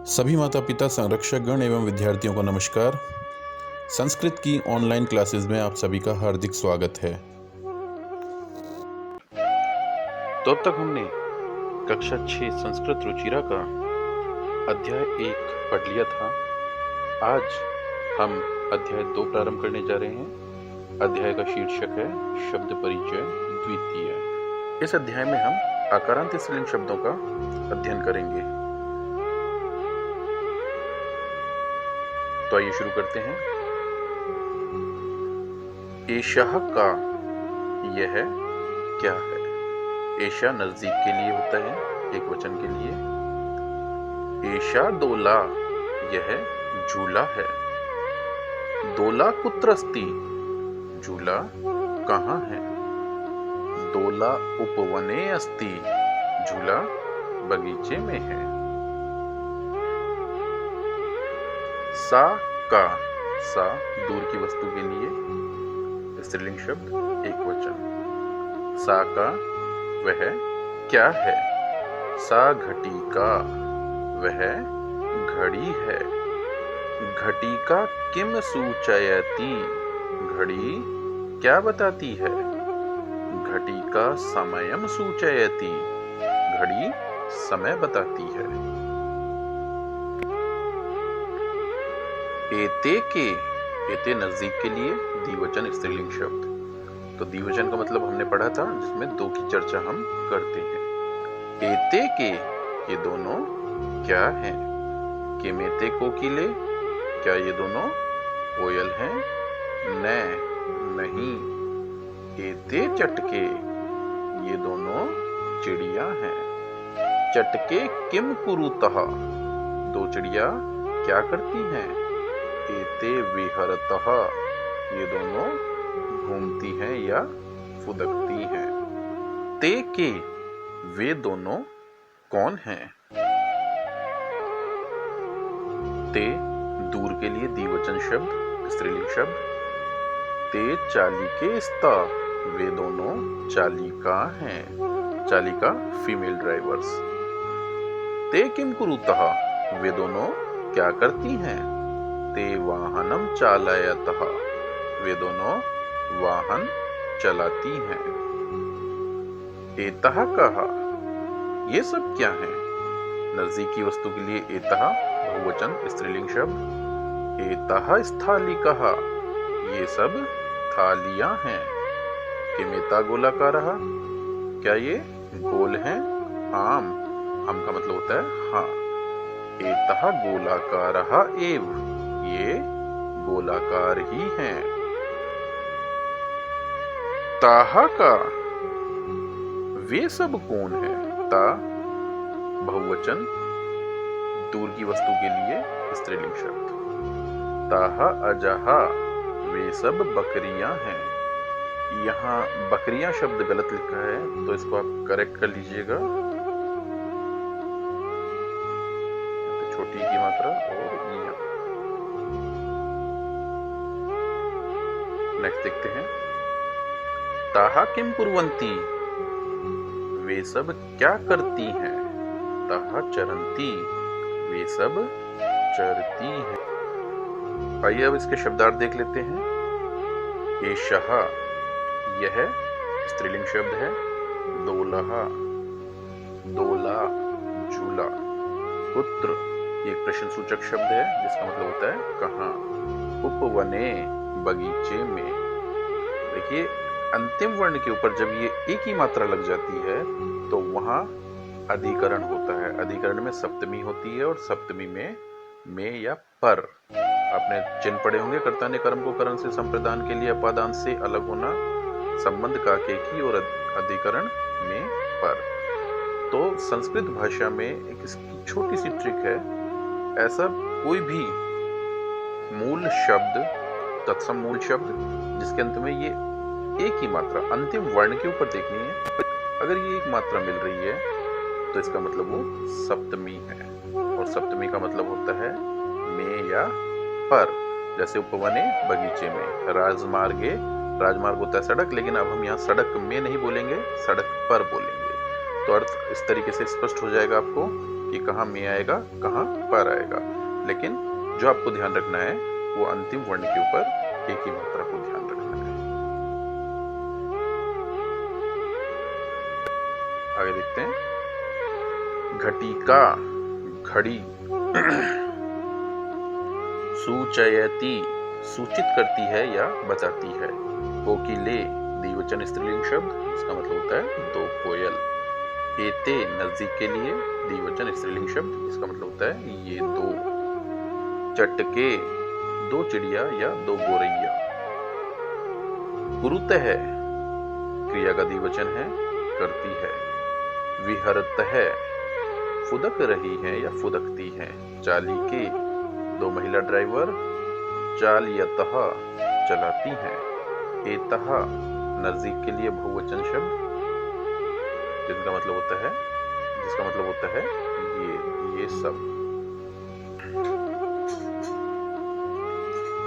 सभी माता पिता, संरक्षकगण एवं विद्यार्थियों को नमस्कार। संस्कृत की ऑनलाइन क्लासेस में आप सभी का हार्दिक स्वागत है। तो अब तक हमने कक्षा 6 संस्कृत रुचिरा का अध्याय 1 पढ़ लिया था। आज हम अध्याय 2 प्रारंभ करने जा रहे हैं। अध्याय का शीर्षक है शब्द परिचय द्वितीय। इस अध्याय में हम आकारांत स्त्रीलिंग शब्दों का अध्ययन करेंगे। तो आइए शुरू करते हैं। एषः का, यह क्या है। एषा नजदीक के लिए होता है, एक वचन के लिए। एषा दोला, यह झूला है। दोला कुत्र अस्ति, झूला कहाँ है। दोला उपवने अस्ति, झूला बगीचे में है। सा का, सा दूर की वस्तु के लिए स्त्रीलिंग शब्द, एक वचन। सा का, वह क्या है। सा घटी का, वह घड़ी है। घटी का किम सूचयति, घड़ी क्या बताती है। घटी का समयम सूचयति, घड़ी समय बताती है। एते के, एते नजदीक के लिए द्विवचन स्त्रीलिंग शब्द। तो द्विवचन का मतलब हमने पढ़ा था, जिसमें दो की चर्चा हम करते हैं। एते के, ये दोनों क्या हैं। किमेते कोकिले, क्या ये दोनों कोयल हैं। नहीं। एते चटके, ये दोनों चिड़िया हैं। चटके किम कुरुतः, दो चिड़िया क्या करती हैं। एते विहरतः, ये दोनों घूमती हैं या फुदकती हैं। ते के, वे दोनों कौन हैं। ते दूर के लिए द्विवचन शब्द, स्त्रीलिंग शब्द। ते चालिके स्ता, वे दोनों चालिका हैं। चालिका फीमेल ड्राइवर्स। ते किम कुरुतः, वे दोनों क्या करती हैं। ते वाहनम चालयतः, वे दोनों वाहन चलाती हैं। एतः कहा, ये सब क्या है। नजदीक की वस्तु के लिए एतः बहुवचन स्त्रीलिंग शब्द। एतः स्थालिकः, ये सब थालियां हैं। किमेता गोलाकारः, क्या ये गोल हैं। आम, आम का मतलब होता है हाँ। एतः गोलाकारः एव, ये गोलाकार ही हैं। ताहा का, वे सब कौन है। ता बहुवचन दूर की वस्तु के लिए स्त्रीलिंग शब्द। ताहा अजहा, वे सब बकरियां हैं। यहाँ बकरियां शब्द गलत लिखा है, तो इसको आप करेक्ट कर लीजिएगा। छोटी की मात्रा और यहाँ। नेक्स्ट देखते हैं। ताहा किम कुर्वन्ति, वे सब क्या करती हैं। ताहा चरन्ति, वे सब चरती हैं। आइए अब इसके शब्दार्थ देख लेते हैं। एषः, यह स्त्रीलिंग शब्द है। दोलः, दोला झूला। कुत्र, एक प्रश्न सूचक शब्द है, जिसका मतलब होता है कहाँ। उपवने, बगीचे में। देखिए अंतिम वर्ण के ऊपर जब ये एक ही मात्रा लग जाती है तो वहां अधिकरण होता है। अधिकरण में सप्तमी होती है और सप्तमी में या पर। आपने चिन्ह पढ़े होंगे। कर्ता ने कर्म को करण से संप्रदान के लिए अपादान से अलग होना, संबंध काके की और अधिकरण में पर। तो संस्कृत भाषा में एक इसकी छोटी सी ट्रिक है। ऐसा कोई भी मूल शब्द, तत्सम मूल शब्द, जिसके अंत में ये एक ही मात्रा अंतिम वर्ण के ऊपर देखनी है। अगर ये एक मात्रा मिल रही है तो इसका मतलब वो सप्तमी है, और सप्तमी का मतलब होता है में या पर। जैसे उपवने, बगीचे में। राजमार्गे, राजमार्ग होता है सड़क, लेकिन अब हम यहाँ सड़क में नहीं बोलेंगे, सड़क पर बोलेंगे। तो अर्थ इस तरीके से स्पष्ट हो जाएगा आपको। कि कहाँ में आएगा, कहाँ पर आएगा, लेकिन जो आपको ध्यान रखना है वो अंतिम वर्ण के ऊपर एक ही मात्रा को ध्यान रखना है। आगे देखते हैं। घटिका घड़ी, सूचयति सूचित करती है या बताती है। कोकिले द्विवचन स्त्रीलिंग शब्द, इसका मतलब होता है दो कोयल। एते नजदीक के लिए द्विवचन स्त्रीलिंग शब्द, इसका मतलब होता है ये दो। चटके दो चिड़िया या दो गोरैया। कुरुतः क्रिया का द्विवचन है, करती है। विहरतः फुदक रही है या फुदकती है। चालिके दो महिला ड्राइवर। चालयतः चलाती हैं। एतः नजदीक के लिए बहुवचन शब्द, जिसका मतलब होता है ये सब।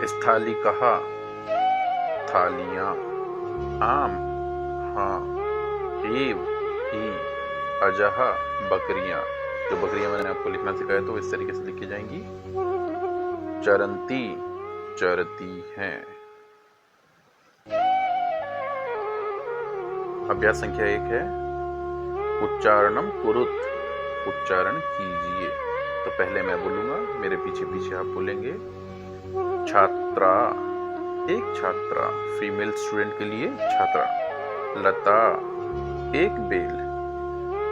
स्थालिकः थालियां। आम हाँ। एव ही। अजह बकरियां। जो बकरियां मैंने आपको लिखना सिखाया तो इस तरीके से लिखी जाएंगी। चरंती चरती हैं। अभ्यास संख्या 1 है उच्चारणम कुरुत, उच्चारण कीजिए। तो पहले मैं बोलूंगा, मेरे पीछे पीछे आप बोलेंगे। छात्रा एक छात्रा, फीमेल स्टूडेंट के लिए छात्रा। लता एक बेल।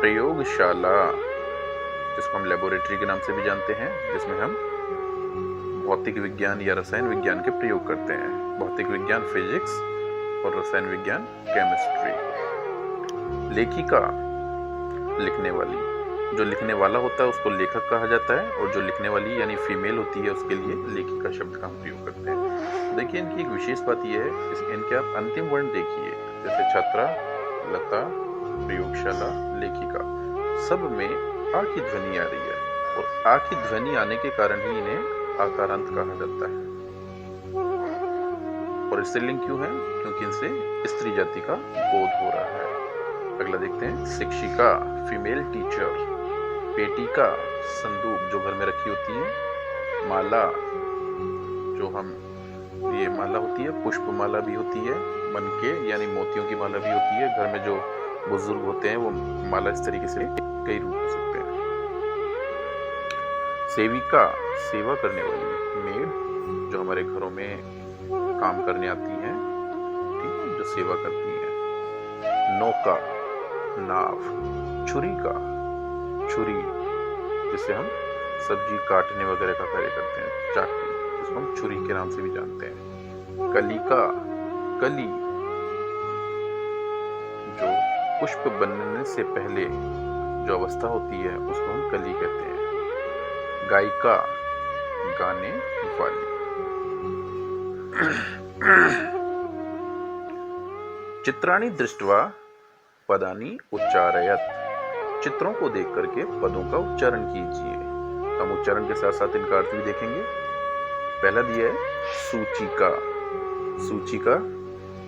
प्रयोगशाला, जिसको हम लेबोरेटरी के नाम से भी जानते हैं, जिसमें हम भौतिक विज्ञान या रसायन विज्ञान के प्रयोग करते हैं। भौतिक विज्ञान फिजिक्स और रसायन विज्ञान केमिस्ट्री। लेखिका लिखने वाली, जो लिखने वाला होता है उसको लेखक कहा जाता है, और जो लिखने वाली यानी फीमेल होती है उसके लिए लेखिका शब्द का हम प्रयोग करते हैं। देखिए इनकी एक विशेष बात यह है, इनके आप अंतिम वर्ण देखिए, जैसे छात्रा, लता, प्रयोगशाला, लेखिका, सब में आ की ध्वनि आ रही है, और आ की ध्वनि आने के कारण ही इन्हें आकारांत कहा जाता है। और स्त्रीलिंग क्यों है? क्योंकि इनसे स्त्री जाति का बोध हो रहा है। अगला देखते हैं। शिक्षिका फीमेल टीचर। पेटिका संदूक जो घर में रखी होती है। माला जो हम ये माला होती है, पुष्प माला भी होती है, मनके यानी मोतियों की माला भी होती है। घर में जो बुजुर्ग होते हैं वो माला इस तरीके से कई रूप हो सकते हैं। सेविका सेवा करने वाली। मेड जो हमारे घरों में काम करने आती हैं, ठीक है, जो सेवा करती हैं। नौका नाव। छुरिका छुरी, जिससे हम सब्जी काटने वगैरह का कार्य करते हैं। चाकू जिसको हम छुरी के नाम से भी जानते हैं। कलिका कली, जो पुष्प बनने से पहले जो अवस्था होती है उसको हम कली कहते हैं। गायिका गाने वाली। चित्राणि दृष्ट्वा पदानि उच्चारयत। चित्रों को देख करके पदों का उच्चारण कीजिए। हम उच्चारण के साथ साथ इनका अर्थ भी देखेंगे। पहला दिया है सूचिका। सूचिका,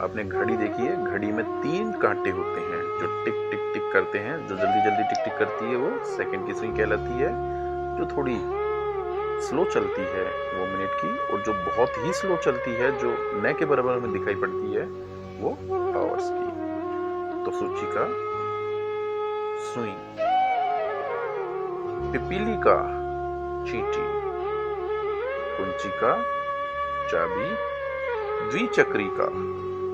आपने घड़ी देखी है, घड़ी में 3 कांटे होते हैं जो टिक टिक टिक करते हैं। जो जल्दी जल्दी टिक टिक करती है वो सेकंड की सुई कहलाती है। जो थोड़ी स्लो चलती है वो मिनट की, और जो बहुत ही स्लो चलती है, जो न के बराबर में दिखाई पड़ती है, वो आवर्स की। तो सूचिका सुई। पिपीलिका चींटी। कुंचिका चाबी। द्विचक्रिका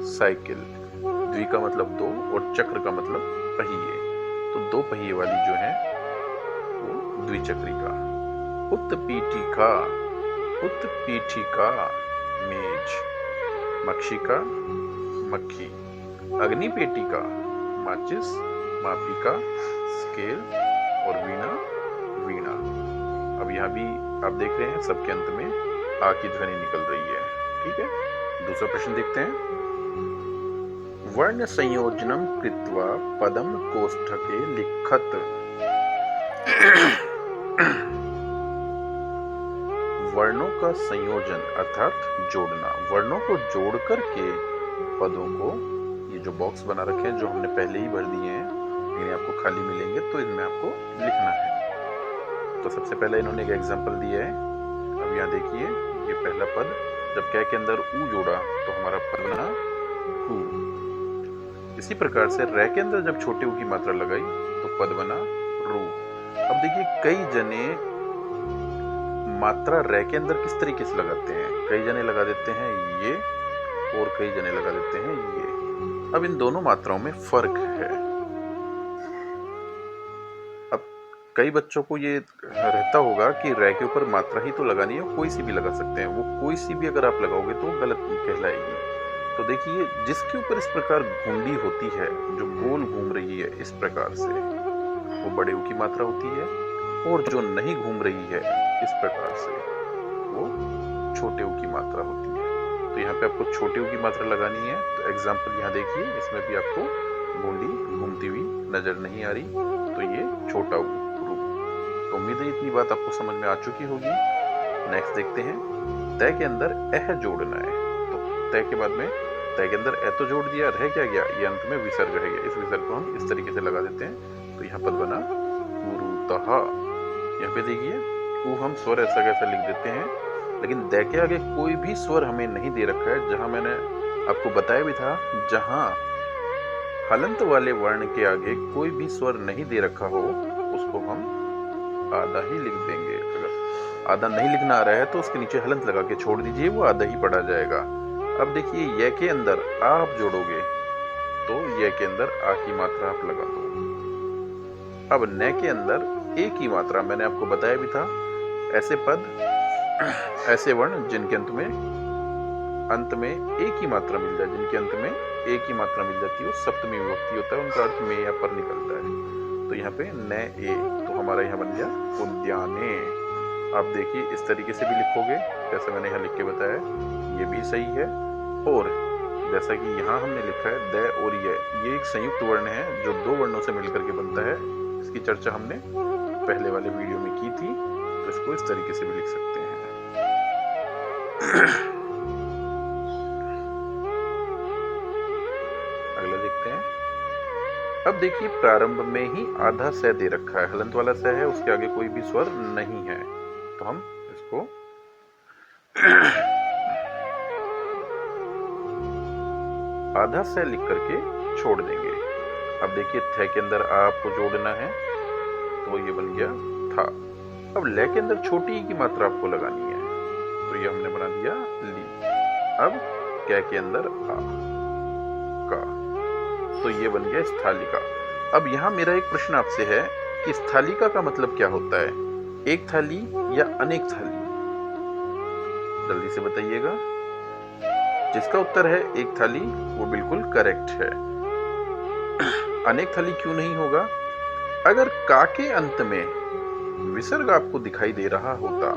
साइकिल। द्वि का मतलब 2 और चक्र का मतलब पहिए, तो 2 पहिए वाली जो है वो द्विचक्रिका। उत्पीठिका उत्पीठिका मेज। मक्षिका मक्खी। अग्निपेटिका माचिस। मापिका स्केल। और वीणा वीणा। अब यहाँ भी आप देख रहे हैं सबके अंत में आ की ध्वनि निकल रही है, ठीक है। दूसरा प्रश्न देखते हैं। वर्ण संयोजनम कृत्वा पदम कोष्ठके लिखत। वर्णों का संयोजन अर्थात जोड़ना। वर्णों को जोड़ करके पदों को, ये जो बॉक्स बना रखे हैं जो हमने पहले ही भर दिए हैं, इन्हें आपको खाली मिलेंगे तो इनमें आपको लिखना है। तो सबसे पहले इन्होंने एक एग्जाम्पल दिया है। अब यहाँ देखिए, ये पहला पद, जब कै के अंदर ऊ जोड़ा तो हमारा पद बना हु। इसी प्रकार से रै के अंदर जब छोटे ऊ की मात्रा लगाई तो पद बना रू। अब देखिए, कई जने मात्रा रै के अंदर किस तरीके से लगाते हैं। कई जने लगा देते हैं ये और कई जने लगा देते हैं ये। अब इन दोनों मात्राओं में फर्क है। अब कई बच्चों को ये रहता होगा कि रै के ऊपर मात्रा ही तो लगानी है, कोई सी भी लगा सकते हैं। वो कोई सी भी अगर आप लगाओगे तो गलत कहलाएगी। तो देखिए, जिसके ऊपर इस प्रकार घुंडी होती है, जो गोल घूम रही है इस प्रकार से, वो बड़े ऊ की मात्रा होती है, और जो नहीं घूम रही है इस प्रकार से, वो छोटे ऊ की मात्रा होती है। तो यहाँ पे आपको छोटे ऊ की मात्रा लगानी है। तो एग्जाम्पल यहाँ देखिए, इसमें भी आपको घुंडी घूमती हुई नजर नहीं आ रही, तो ये छोटा ऊ रू। तो उम्मीद है इतनी बात आपको समझ में आ चुकी होगी। नेक्स्ट देखते हैं, तय के अंदर एह जोड़ना है। तो तय के बाद में तय के अंदर ए तो जोड़ दिया, रह क्या गया, ये अंत में विसर्ग रह गया। इस विसर्ग को हम इस तरीके से लगा देते हैं। तो यहाँ पद बना उरुतः। यहाँ पे देखिए, ऊ हम स्वर ऐसा कैसा लिख देते हैं, लेकिन दै के आगे कोई भी स्वर हमें नहीं दे रखा है। जहां मैंने आपको बताया भी था, जहां हलंत वाले वर्ण के आगे कोई भी स्वर नहीं दे रखा हो, उसको हम आधा ही लिख देंगे। अगर आधा नहीं लिखना आ रहा है तो उसके नीचे हलंत लगा के छोड़ दीजिए, वो आधा ही पढ़ा जाएगा। अब देखिए, य के अंदर आ आप जोड़ोगे तो य के अंदर आ की मात्रा आप लगा दो। अब न के अंदर ए की मात्रा, मैंने आपको बताया भी था, ऐसे पद, ऐसे वर्ण जिनके अंत में ए की मात्रा मिल जाए, जिनके अंत में ए की मात्रा मिल जाती है, वो सप्तमी विभक्ति होता है, उनका अर्थ में या पर निकलता है। तो यहाँ पे न ए, तो हमारा यहाँ बन गया उद्याने। आप देखिए, इस तरीके से भी लिखोगे जैसे मैंने यहाँ लिख के बताया, ये भी सही है। और जैसा कि यहाँ हमने लिखा है द और ये एक संयुक्त वर्ण है जो दो वर्णों से मिलकर के बनता है। इसकी चर्चा हमने पहले वाले वीडियो में की थी, तो इसको इस तरीके से भी लिख सकते हैं। अगला देखते हैं। अब देखिए, प्रारंभ में ही आधा स दे रखा है, हलंत वाला स है, उसके आगे कोई भी स्वर नहीं है, तो हम इसको आधा स लिख करके छोड़ देंगे। अब देखिए, थ के अंदर आ आपको जोड़ना है, तो ये बन गया था। अब ल के अंदर छोटी की मात्रा आपको लगानी है, तो ये हमने बना दिया ली। अब कै के अंदर आ का, तो ये बन गया स्थालिका। अब यहां मेरा एक प्रश्न आपसे है कि स्थालिका का मतलब क्या होता है, एक थाली या अनेक थाली? जल्दी से बताइएगा। जिसका उत्तर है एक थाली, वो बिल्कुल करेक्ट है। अनेक थाली क्यों नहीं होगा? अगर का के अंत में विसर्ग आपको दिखाई दे रहा होता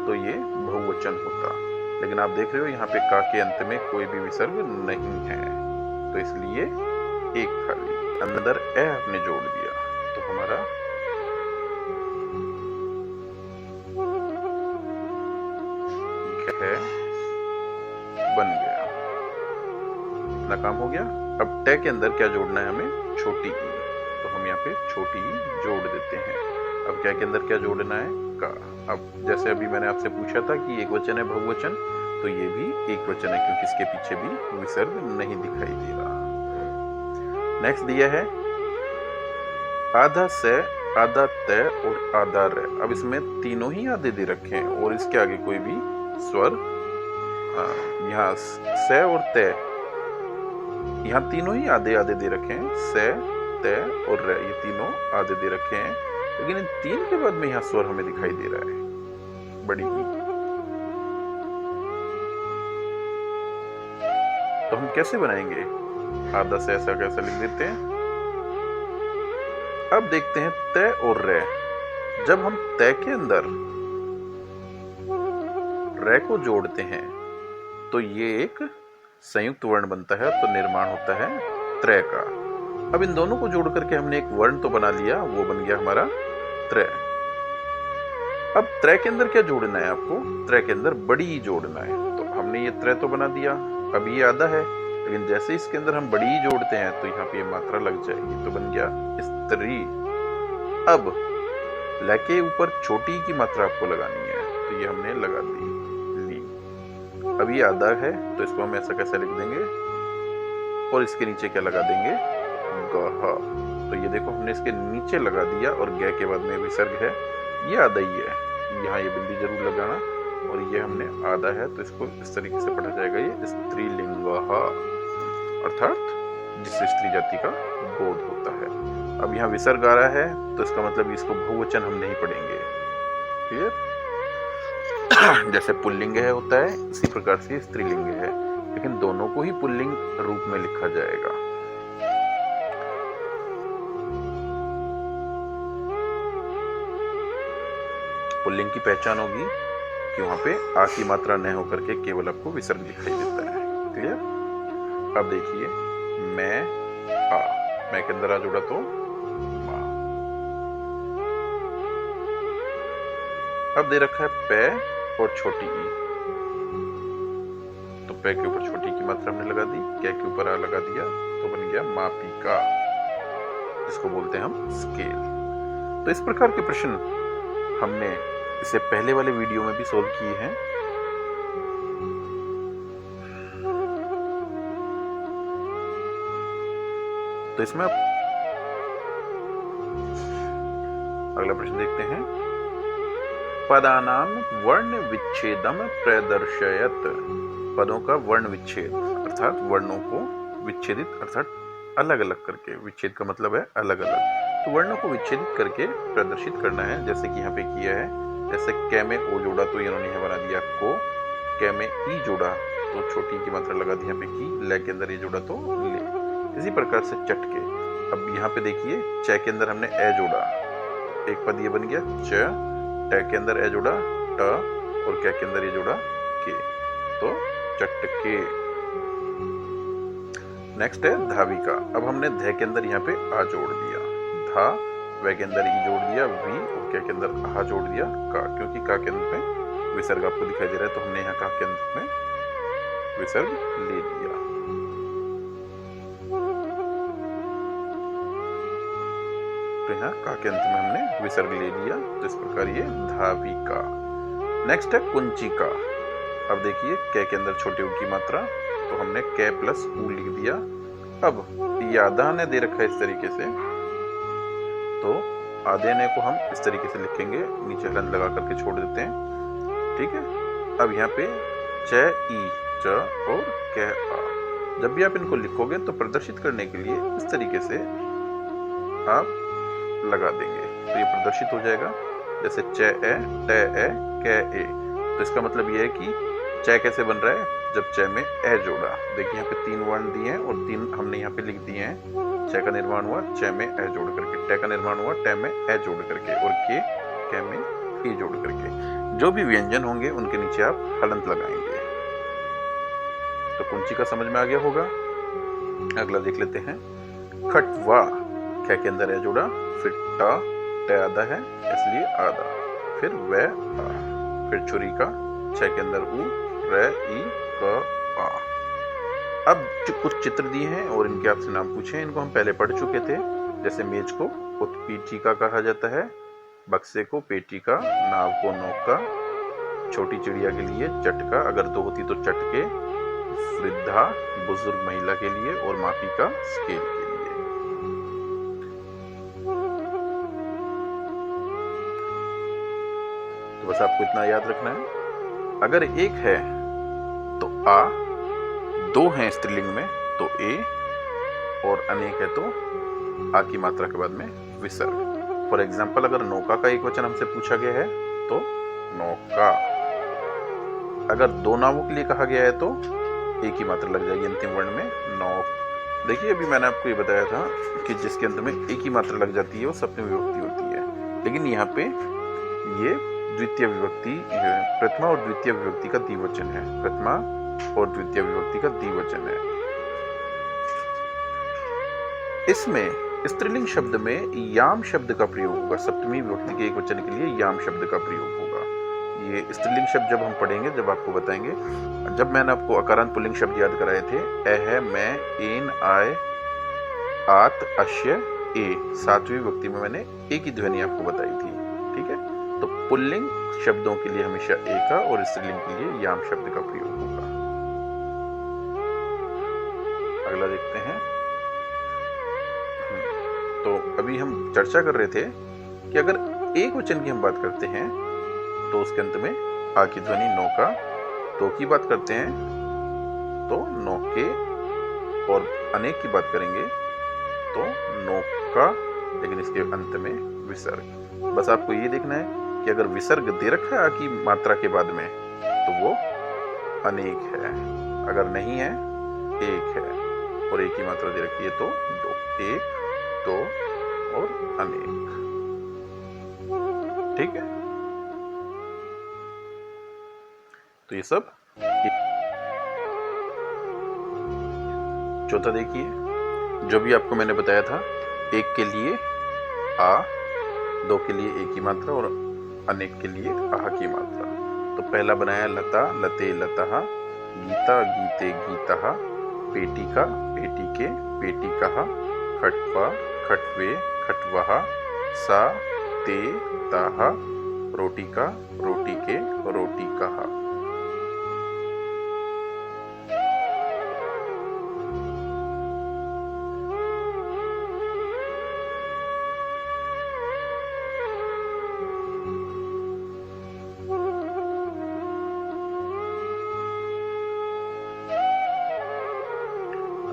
तो ये बहुवचन होता, लेकिन आप देख रहे हो यहाँ पे का के अंत में कोई भी विसर्ग नहीं है, तो इसलिए एक थाली। अंदर ए आपने जोड़ दिया, तो हमारा है बन गया, इतना काम हो गया। अब टे के अंदर क्या जोड़ना है हमें? छोटी ई, तो हम यहाँ पे छोटी ई जोड़ देते हैं। अब क्या के अंदर क्या जोड़ना है? का। अब जैसे अभी मैंने आपसे पूछा था कि एक वचन है बहुवचन, तो ये भी एक वचन है क्योंकि इसके पीछे भी विसर्ग नहीं दिखाई दे रहा। नेक्स्ट दिया है आधा से, आधा तय और आधा रे। अब इसमें तीनों ही आधे दे रखे हैं और इसके आगे कोई भी स्वर, यहाँ से और तय, यहाँ तीनों ही आधे आधे दे रखे हैं, से, तय और रे, ये तीनों आधे दे रखे हैं, लेकिन इन तीन के बाद में यहाँ स्वर हमें दिखाई दे रहा है बड़ी ही। तो हम कैसे बनाएंगे? आधा से ऐसा कैसा लिख देते हैं। अब देखते हैं तय और रे। जब हम तय के अंदर रे को जोड़ते हैं तो ये एक संयुक्त वर्ण बनता है, तो निर्माण होता है त्रय का। अब इन दोनों को जोड़ करके हमने एक वर्ण तो बना लिया, वो बन गया हमारा त्रय। अब त्रय के अंदर क्या जोड़ना है आपको? त्रय के अंदर बड़ी ई जोड़ना है, तो हमने ये त्रय तो बना दिया। अब ये आधा है, लेकिन जैसे इसके अंदर हम बड़ी ई जोड़ते हैं तो यहाँ पे ये मात्रा लग जाएगी, तो बन गया स्त्री। अब ल के ऊपर छोटी की मात्रा आपको लगानी है, तो ये हमने लगा दी ली। अब ये आधा है तो इसको हम ऐसा कैसे लिख देंगे और इसके नीचे क्या लगा देंगे गह। तो ये देखो हमने इसके नीचे लगा दिया और ग के बाद में विसर्ग है, ये आधा ही है, यहाँ ये बिंदी जरूर लगाना। और ये हमने आधा है तो इसको इस तरीके से पढ़ा जाएगा, ये स्त्रीलिंग अर्थात जिससे स्त्री जाति का बोध होता है। अब यहाँ विसर्ग आ रहा है तो इसका मतलब इसको बहुवचन हम नहीं पढ़ेंगे, क्लियर। जैसे पुल्लिंग है होता है इसी प्रकार से स्त्रीलिंग है, लेकिन दोनों को ही पुल्लिंग रूप में लिखा जाएगा। पुल्लिंग की पहचान होगी कि वहां पे आ की मात्रा न होकर के केवल आपको विसर्ग दिखाई देता है, क्लियर। अब देखिए मैं आ, मैं के अंदर आ जुड़ा तो मां। अब दे रखा है पै और छोटी ई, तो पै के ऊपर छोटी की मात्रा हमने लगा दी, कै के ऊपर आ लगा दिया, तो बन गया मापिका, जिसको बोलते हैं हम स्केल। तो इस प्रकार के प्रश्न हमने इससे पहले वाले वीडियो में भी सोल्व किए हैं। तो इसमें अगला प्रश्न देखते हैं। पदानाम वर्ण विच्छेदम प्रदर्शयत। पदों का वर्ण विच्छेद अर्थात वर्णों को विच्छेदित अर्थात अलग अलग करके, विच्छेद का मतलब है अलग अलग, तो वर्णों को विच्छेदित करके प्रदर्शित करना है। जैसे कि यहाँ पे किया है, जैसे कै में ओ जोड़ा तो इन्होंने यहाँ बना दिया को, कै में ई जोड़ा तो छोटी की मात्रा लगा दी यहाँ पे की, ले के अंदर ये जोड़ा तो ले। इसी प्रकार से चटके। अब यहाँ पे देखिए च के अंदर हमने ए जोड़ा, एक पद ये बन गया च, ट के अंदर ए जोड़ा ट और कै के अंदर ये जोड़ा के, तो चटके। नेक्स्ट है धाविका। अब हमने ध के अंदर यहाँ पे आ जोड़ दिया, धा, व के अंदर ई जोड़ दिया वी और कै के अंदर आ जोड़ दिया का, क्योंकि का के अंदर में विसर्ग आपको दिखाई दे रहा है तो हमने यहाँ का के अंदर में विसर्ग ले लिया। तो यहाँ का के अंत में हमने विसर्ग ले लिया, तो इस प्रकार ये धाविका। नेक्स्ट है कुंचिका। अब देखिए कै के अंदर छोटे ऊ की मात्रा, तो हमने कै प्लस ऊ लिख दिया। अब ये आधा ने दे रखा है इस तरीके से, तो आधे ने को हम इस तरीके से लिखेंगे, नीचे हलन लगा करके छोड़ देते हैं, ठीक है। अब यहाँ पे च ई च और कै आ, जब भी आप इनको लिखोगे तो प्रदर्शित करने के लिए इस तरीके से आप लगा देंगे, तो ये प्रदर्शित हो जाएगा। जैसे च ए, ट ए, कै ए, तो इसका मतलब ये है कि च कैसे बन रहा है, जब च में ए जोड़ा, देखिए यहाँ पे 3 वर्ण दिए हैं और 3 हमने यहाँ पे लिख दिए हैं। च का निर्माण हुआ च में ए जोड़ करके, ट का निर्माण हुआ ट में ए जोड़ करके और के कै में ए जोड़ करके। जो भी व्यंजन होंगे उनके नीचे आप हलंत लगाएंगे। तो कुंची का समझ में आ गया होगा। अगला देख लेते हैं। खटवा, कै के अंदर ए जोड़ा, फिर टा, ट आधा है इसलिए आधा, फिर व आ, फिर छुरी का, छ के अंदर उ, र ई क आ। अब कुछ चित्र दिए हैं और इनके आपसे नाम पूछे हैं, इनको हम पहले पढ़ चुके थे। जैसे मेज को उत्पीठिका कहा जाता है, बक्से को पेटिका, नाव को नौका, छोटी चिड़िया के लिए चटका, अगर 2 होती तो चटके, वृद्धा बुजुर्ग महिला के लिए और मापिका स्केल के लिए। तो बस आपको इतना याद रखना है। अगर एक है तो आ, 2 हैं स्त्रीलिंग में तो ए, और अनेक है तो आ की मात्रा के बाद में विसर्ग। फॉर एग्जाम्पल अगर नौका का एक वचन हमसे पूछा गया है तो नौका, अगर 2 नावों के लिए कहा गया है तो एक ही मात्रा लग जाएगी अंतिम वर्ण में नौ। देखिए अभी मैंने आपको ये बताया था कि जिसके अंत में एक ही मात्रा लग जाती है वो सप्तमी विभक्ति होती है, लेकिन यहाँ पे ये द्वितीय विभक्ति, प्रथमा और द्वितीय विभक्ति का द्विवचन है, प्रथमा और द्वितीय विभक्ति का द्विवचन है। इसमें स्त्रीलिंग शब्द में याम शब्द का प्रयोग होगा, सप्तमी विभक्ति के एक वचन के लिए याम शब्द का प्रयोग होगा। ये स्त्रीलिंग शब्द जब हम पढ़ेंगे, जब आपको बताएंगे, जब मैंने आपको अकारांत पुल्लिंग शब्द याद कराए थे, अह, मैं, एन, आय, आत, अश्य, ए, 7वीं विभक्ति में मैंने ए की ध्वनि आपको बताई थी। ठीक है, तो पुल्लिंग शब्दों के लिए हमेशा ए का और स्त्रीलिंग के लिए याम शब्द का प्रयोग होगा। अगला देखते हैं। तो अभी हम चर्चा कर रहे थे कि अगर एक वचन की हम बात करते हैं तो उसके अंत में आ की ध्वनि नो का, तो की बात करते हैं तो नो के, और अनेक की बात करेंगे तो नो का, लेकिन इसके अंत में विसर्ग। बस आपको ये देखना है कि अगर विसर्ग दे रखा है आ की मात्रा के बाद में तो वो अनेक है, अगर नहीं है एक है, और एक की मात्रा दे रखी है तो दो, एक, दो और अनेक। ठीक है, तो ये सब। चौथा देखिए, जो भी आपको मैंने बताया था, एक के लिए आ, दो के लिए एक की मात्रा और अनेक के लिए आह की मात्रा। तो पहला बनाया लता लते लतः, गीता गीते गीतः, पेटिका पेटिके पेटिकः, खट्वा खट्वे खट्वः, सा ते ताः, रोटिका रोटिके रोटिकः।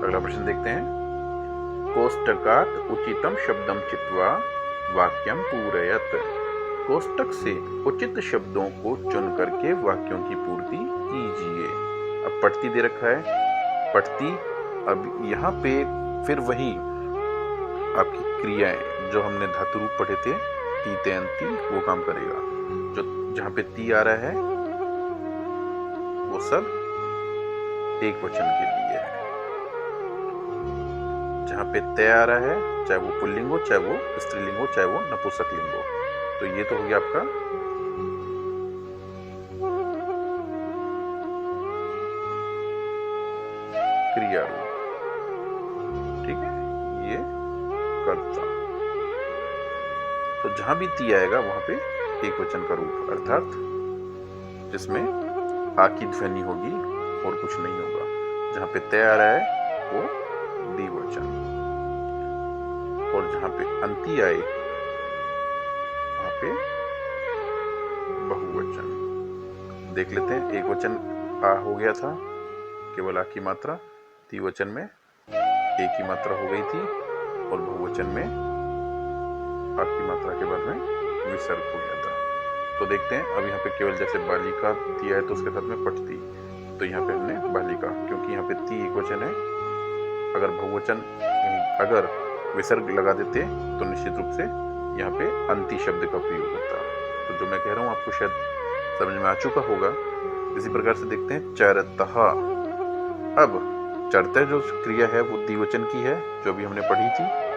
अगला प्रश्न देखते हैं। कोष्टकात उचितम शब्दम चित्वा वाक्यम पूरयत। कोष्टक से उचित शब्दों को चुन करके वाक्यों की पूर्ति कीजिए। अब पठती दे रखा है, पठती। अब यहाँ पे फिर वही आपकी क्रियाएं जो हमने धातु रूप पढ़े थे, ती ते अंति, वो काम करेगा। जो जहाँ पे ती आ रहा है वो सब एक वचन के लिए है। जहाँ पे तय आ रहा है, चाहे वो पुल्लिंग हो, चाहे वो स्त्रीलिंग हो, चाहे वो नपुंसकलिंग हो, तो ये तो हो गया आपका क्रिया रूप। ठीक है, ये कर्ता। तो जहां भी ती आएगा वहां पे एक वचन का रूप, अर्थात जिसमें आ की ध्वनि होगी और कुछ नहीं होगा। जहां पे तय आ रहा है वो द्विवचन, और जहां पे अंति आए वहां पे बहुवचन। देख लेते हैं। एक वचन आ हो गया था, केवल आ की मात्रा, द्विवचन में ए की मात्रा हो गई थी, और बहुवचन में आ की मात्रा के बाद में विसर्ग हो गया था। तो देखते हैं, अब यहाँ पे केवल जैसे बालिका दिया है तो उसके साथ में पठती, तो यहाँ पे हमने बालिका, क्योंकि यहाँ पे ती एक वचन है। अगर बहुवचन, अगर विसर्ग लगा देते तो निश्चित रूप से यहाँ पे अंति शब्द का प्रयोग होता। तो जो मैं कह रहा हूँ आपको शायद समझ में आ चुका होगा। इसी प्रकार से देखते हैं चरतः। अब चरतः जो क्रिया है वो द्विवचन की है, जो भी हमने पढ़ी थी।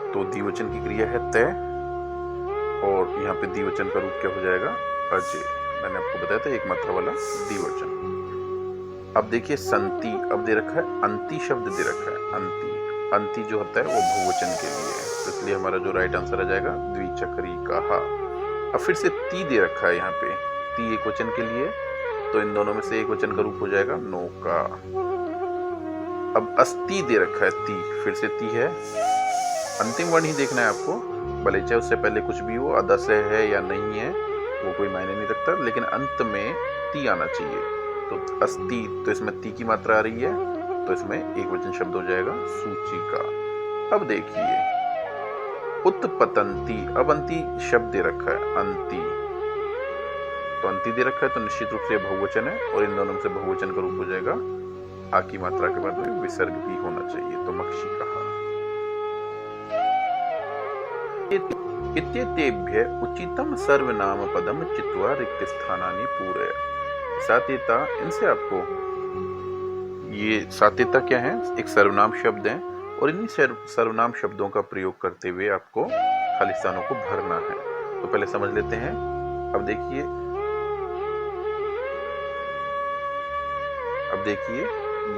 तो द्विवचन की क्रिया है तय, और यहाँ पे द्विवचन का रूप क्या हो जाएगा, अजय। मैंने आपको बताया था एक मात्रा वाला द्विवचन। अब देखिए संति, अब दे रखा है अंति शब्द दे रखा है, अंति। अंति जो होता है वो बहुवचन के लिए है, तो इसलिए हमारा जो राइट आंसर आ जाएगा द्विचक्रिकाः। अब फिर से ती दे रखा है यहाँ पे, ती एक वचन के लिए, तो इन दोनों में से एक वचन का रूप हो जाएगा नौका। अब अस्ति दे रखा है ती, फिर से ती है। अंतिम वर्ण ही देखना है आपको, भले चाहे उससे पहले कुछ भी हो, अदा से है या नहीं है वो कोई मायने नहीं रखता, लेकिन अंत में ती आना चाहिए। तो अस्ति, तो इसमें ती की मात्रा आ रही है, तो इसमें एक वचन शब्द हो जाएगा सूचिका। अब देखिए उत्पतंती, अब अंति शब्द दे रखा है अंति, तो अंति दे रखा है तो निश्चित रूप से बहुवचन है, और इन दोनों में से बहुवचन का रूप हो जाएगा आ की मात्रा के बाद में विसर्ग भी होना चाहिए, तो मक्षिका। इत्येतेभ्य उचितम सर्वनाम पदम चित्वा रिक्त स्थानानि पूरय। सात्यता, इनसे आपको, ये सात्यता क्या है, एक सर्वनाम शब्द है, और इन्हीं सर्वनाम शब्दों का प्रयोग करते हुए आपको खाली स्थानों को भरना है। तो पहले समझ लेते हैं। अब देखिए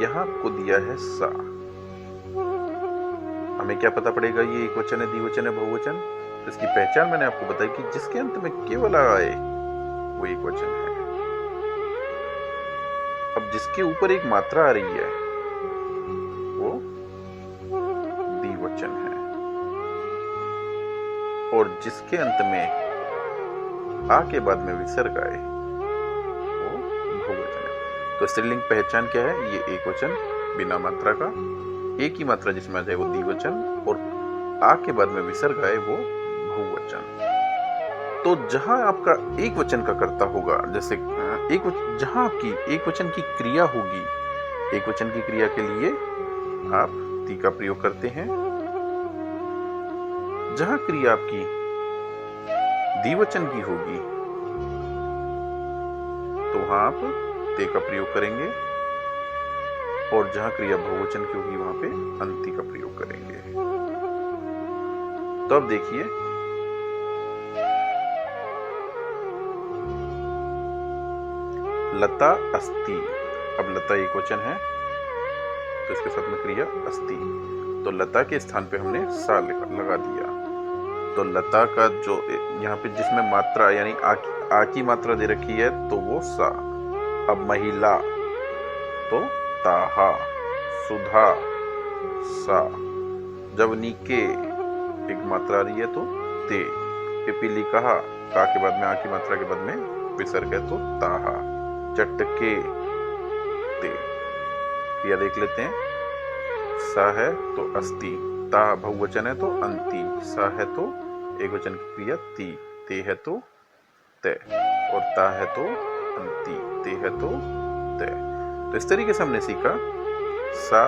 यहां आपको दिया है सा। हमें क्या पता पड़ेगा ये एक वचन है, द्विवचन है, बहुवचन? तो इसकी पहचान मैंने आपको बताई कि जिसके अंत में केवल आ आए वो एक वचन है। अब जिसके ऊपर एक मात्रा आ रही है वो द्विवचन है, और जिसके अंत में आ के बाद में विसर्ग आए वो बहुवचन है। तो स्त्रीलिंग पहचान क्या है? ये एक वचन बिना मात्रा का, एक ही मात्रा जिसमें आ जाए वो द्विवचन, और आ के बाद में विसर्ग आए वो बहुवचन। तो जहां आपका एक वचन का कर्ता होगा, जैसे जहां आपकी एक वचन की क्रिया होगी, एक वचन की क्रिया के लिए आप ती का प्रयोग करते हैं। जहां क्रिया आपकी द्विवचन की होगी तो वहां आप ते का प्रयोग करेंगे, और जहां क्रिया बहुवचन की होगी वहां पे अंति का प्रयोग करेंगे। तो अब देखिए लता अस्ति। अब लता एक वचन है तो इसके साथ में क्रिया अस्ति, तो लता के स्थान पे हमने सा लगा दिया। तो लता का जो यहाँ पे जिसमें मात्रा यानी आ की मात्रा दे रखी है तो वो सा। अब महिला तो ताहा, सुधा सा। जब नीके एक मात्रा आ रही है तो ते। पिपीली कहा, का के बाद में आ की मात्रा के बाद में विसर्ग है तो ताहा। चटके ते। क्रिया देख लेते हैं। सा है तो अस्ति, ता बहुवचन है तो अंति, सा है तो एक वचन की क्रिया ती, ते है तो ते, और ता है तो अंति, ते है तो ते। तो इस तरीके से हमने सीखा सा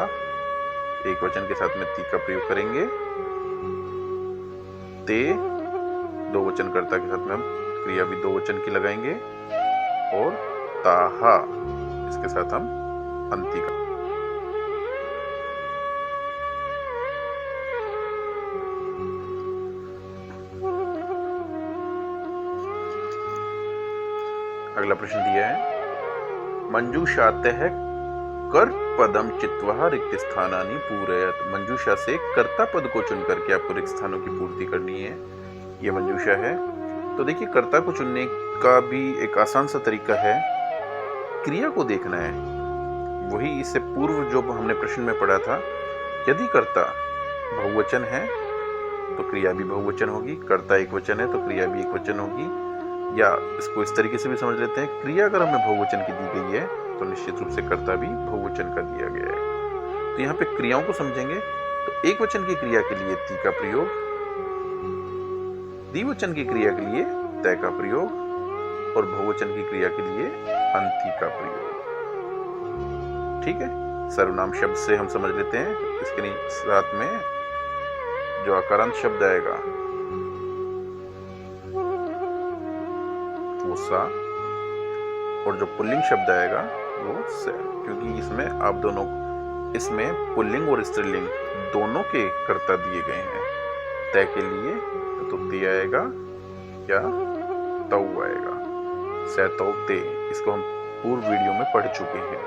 एक वचन के साथ में ती का प्रयोग करेंगे, ते दो वचन कर्ता के साथ में हम क्रिया भी दो वचन की लगाएंगे, और ताहा इसके साथ हम अंति का। अगला प्रश्न दिया है मंजूषातः कर पदम चित्वा रिक्त स्थानानि पूरयत। मंजूषा से कर्ता पद को चुन करके आपको रिक्त स्थानों की पूर्ति करनी है। ये मंजूषा है। तो देखिए कर्ता को चुनने का भी एक आसान सा तरीका है, क्रिया को देखना है। वही इससे पूर्व जो हमने प्रश्न में पढ़ा था, यदि कर्ता बहुवचन है तो क्रिया भी बहुवचन होगी, कर्ता एक वचन है तो क्रिया भी एक वचन होगी। या इसको इस तरीके से भी समझ लेते हैं, क्रिया अगर हमें बहुवचन की दी गई है तो निश्चित रूप से कर्ता भी बहुवचन का दिया गया है। तो यहाँ पे क्रियाओं को समझेंगे तो एक वचन की क्रिया के लिए ती का प्रयोग, द्विवचन की क्रिया के लिए तय का प्रयोग, और बहुवचन की क्रिया के लिए अंति का प्रयोग। ठीक है, सर्वनाम शब्द से हम समझ लेते हैं। इसके साथ में जो आकारांत शब्द आएगा वो सा, और जो पुल्लिंग शब्द आएगा वो से, क्योंकि इसमें आप दोनों, इसमें पुल्लिंग और स्त्रीलिंग दोनों के कर्ता दिए गए हैं। तय के लिए तो ते आएगा या तौ आएगा, से तौ ते, इसको हम पूर्व वीडियो में पढ़ चुके हैं।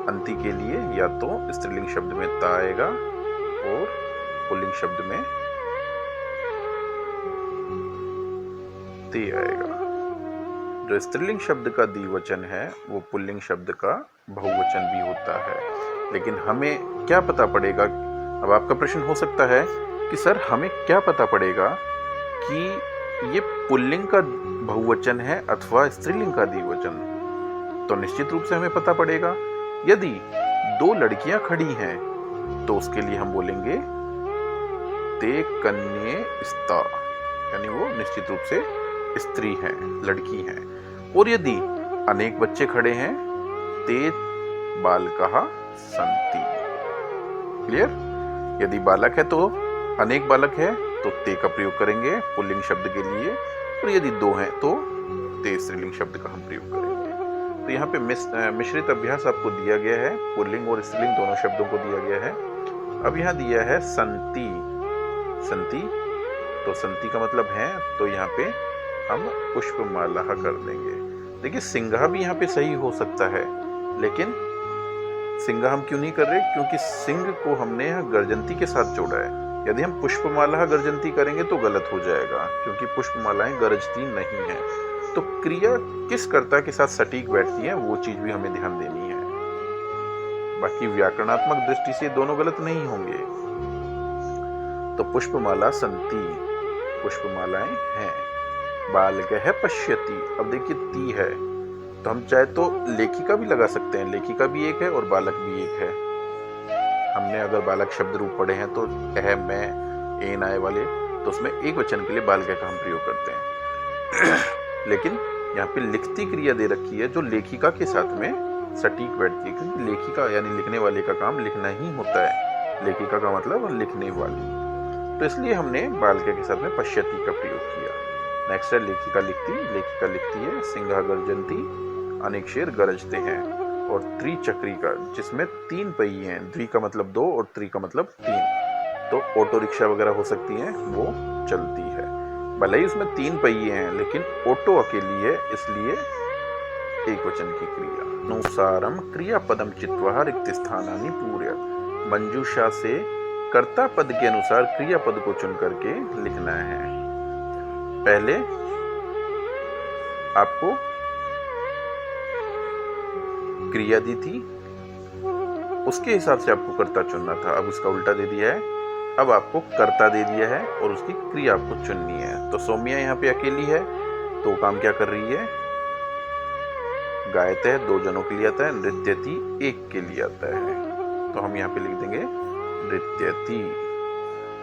अंति के लिए या तो स्त्रीलिंग शब्द में ता आएगा और पुल्लिंग शब्द में ते आएगा। जो स्त्रीलिंग शब्द का द्विवचन है वो पुल्लिंग शब्द का बहुवचन भी होता है। लेकिन हमें क्या पता पड़ेगा? अब आपका प्रश्न हो सकता है कि सर हमें क्या पता पड़ेगा कि ये पुल्लिंग का बहुवचन है अथवा स्त्रीलिंग का द्विवचन? तो निश्चित रूप से हमें पता पड़ेगा, यदि दो लड़कियां खड़ी हैं तो उसके लिए हम बोलेंगे ते कन्ये स्ता, यानी वो निश्चित रूप से स्त्री हैं, लड़की हैं। और यदि अनेक बच्चे खड़े हैं ते बालकः सन्ति। क्लियर? यदि बालक है तो अनेक बालक है तो ते का प्रयोग करेंगे पुल्लिंग शब्द के लिए, और यदि दो हैं तो ते स्त्रीलिंग शब्द का हम प्रयोग करेंगे। तो यहाँ पे मिश्रित अभ्यास आपको दिया गया है, पुल्लिंग और स्त्रीलिंग दोनों शब्दों को दिया गया है। अब यहाँ दिया है संति। संति, तो संति का मतलब है, तो यहाँ पे हम पुष्पमाला कर देंगे। देखिए सिंघा भी यहाँ पे सही हो सकता है, लेकिन सिंघा हम क्यों नहीं कर रहे? क्योंकि सिंह को हमने यहाँ गर्जंती के साथ जोड़ा है। यदि हम पुष्पमाला गर्जंती करेंगे तो गलत हो जाएगा, क्योंकि पुष्पमालाएं गरजती नहीं है। तो क्रिया किस कर्ता के साथ सटीक बैठती है वो चीज भी हमें ध्यान देनी है। बाकी व्याकरणात्मक दृष्टि से दोनों गलत नहीं होंगे। तो पुष्पमाला संति, पुष्पमालाएं हैं। बालकः पश्यति, अब देखिए ती है, तो हम चाहे तो लेखिका भी लगा सकते हैं। लेखिका भी एक है और बालक भी एक है। हमने अगर बालक शब्द रूप पढ़े हैं तो मैं एन आए वाले, तो उसमें एक वचन के लिए बालक का हम प्रयोग करते हैं। लेकिन यहाँ पे लिखती क्रिया दे रखी है जो लेखिका के साथ में सटीक बैठती है, क्योंकि लेखिका यानी लिखने वाले का काम लिखना ही होता है। लेखिका का मतलब लिखने वाली, तो इसलिए हमने बालक के साथ में पश्यति का प्रयोग किया। नेक्स्ट है लेखिका लिखती। लेखिका लिखती है सिंघा गर्जंती, अनेक शेर गरजते हैं। और त्रिचक्री का, जिसमें 3 पहिए हैं, द्वि का मतलब 2 और त्रि का मतलब 3, तो ऑटो रिक्शा वगैरह हो सकती हैं, वो चलती है। भले ही उसमें 3 पहिए हैं, लेकिन ऑटो अकेली है, इसलिए एक वचन की क्रिया। अनुसारम क्रियापदम चित्वा रिक्त स्थानानि पूर्य, मंजूषा से कर्ता पद के अनुसार क्रियापद को चुन करके लिखना है। पहले आपको क्रिया दी थी, उसके हिसाब से आपको कर्ता चुनना था। अब उसका उल्टा दे दिया है, अब आपको कर्ता दे दिया है और उसकी क्रिया आपको चुननी है। तो सौम्या यहाँ पे अकेली है, तो काम क्या कर रही है? गायते 2 जनों के लिए आता है, नृत्यति 1 के लिए आता है। तो हम यहाँ पे लिख देंगे नृत्यति,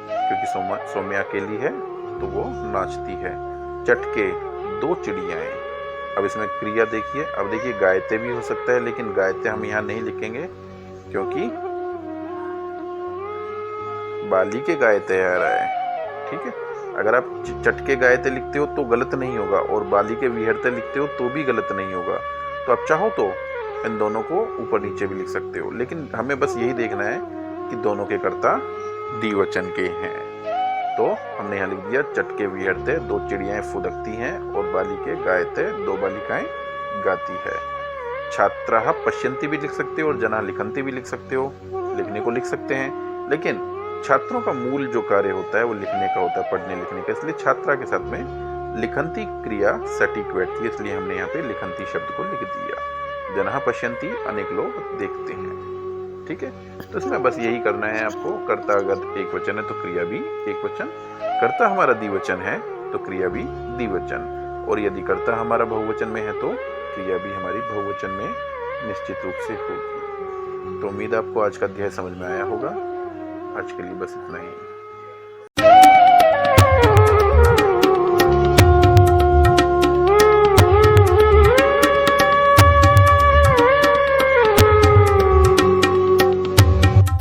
क्योंकि सौम्या अकेली है तो वो नाचती है। चटके 2 चिड़ियाएं। अब इसमें क्रिया देखिए, अब देखिए गायते भी हो सकता है, लेकिन गायते हम यहाँ नहीं लिखेंगे, क्योंकि बाली के गायते आ रहा है। ठीक है, अगर आप चटके गायते लिखते हो तो गलत नहीं होगा, और बाली के विहरते लिखते हो तो भी गलत नहीं होगा। तो आप चाहो तो इन दोनों को ऊपर नीचे भी लिख सकते हो, लेकिन हमें बस यही देखना है कि दोनों के कर्ता द्विवचन के हैं। तो हमने यहाँ लिख दिया चटके विहरते 2 चिड़ियाएं फुदकती हैं, और बाली के गायते 2 बालिकाएं गाती है। छात्राः पश्यन्ति भी लिख सकते हो और जनाः लिखन्ति भी लिख सकते हो, लिखने को लिख सकते हैं। लेकिन छात्रों का मूल जो कार्य होता है वो लिखने का होता है, पढ़ने लिखने का, इसलिए छात्रा के साथ में लिखन्ति क्रिया सटीक बैठती है, इसलिए हमने यहाँ पे लिखन्ति शब्द को लिख दिया। जनाः पश्यन्ति, अनेक लोग देखते हैं। ठीक है, तो इसमें बस यही करना है आपको। कर्ता अगर एक वचन है तो क्रिया भी एक वचन, कर्ता हमारा द्विवचन है तो क्रिया भी द्विवचन, और यदि कर्ता हमारा बहुवचन में है तो क्रिया भी हमारी बहुवचन में निश्चित रूप से होगी। तो उम्मीद आपको आज का अध्याय समझ में आया होगा। आज के लिए बस इतना ही।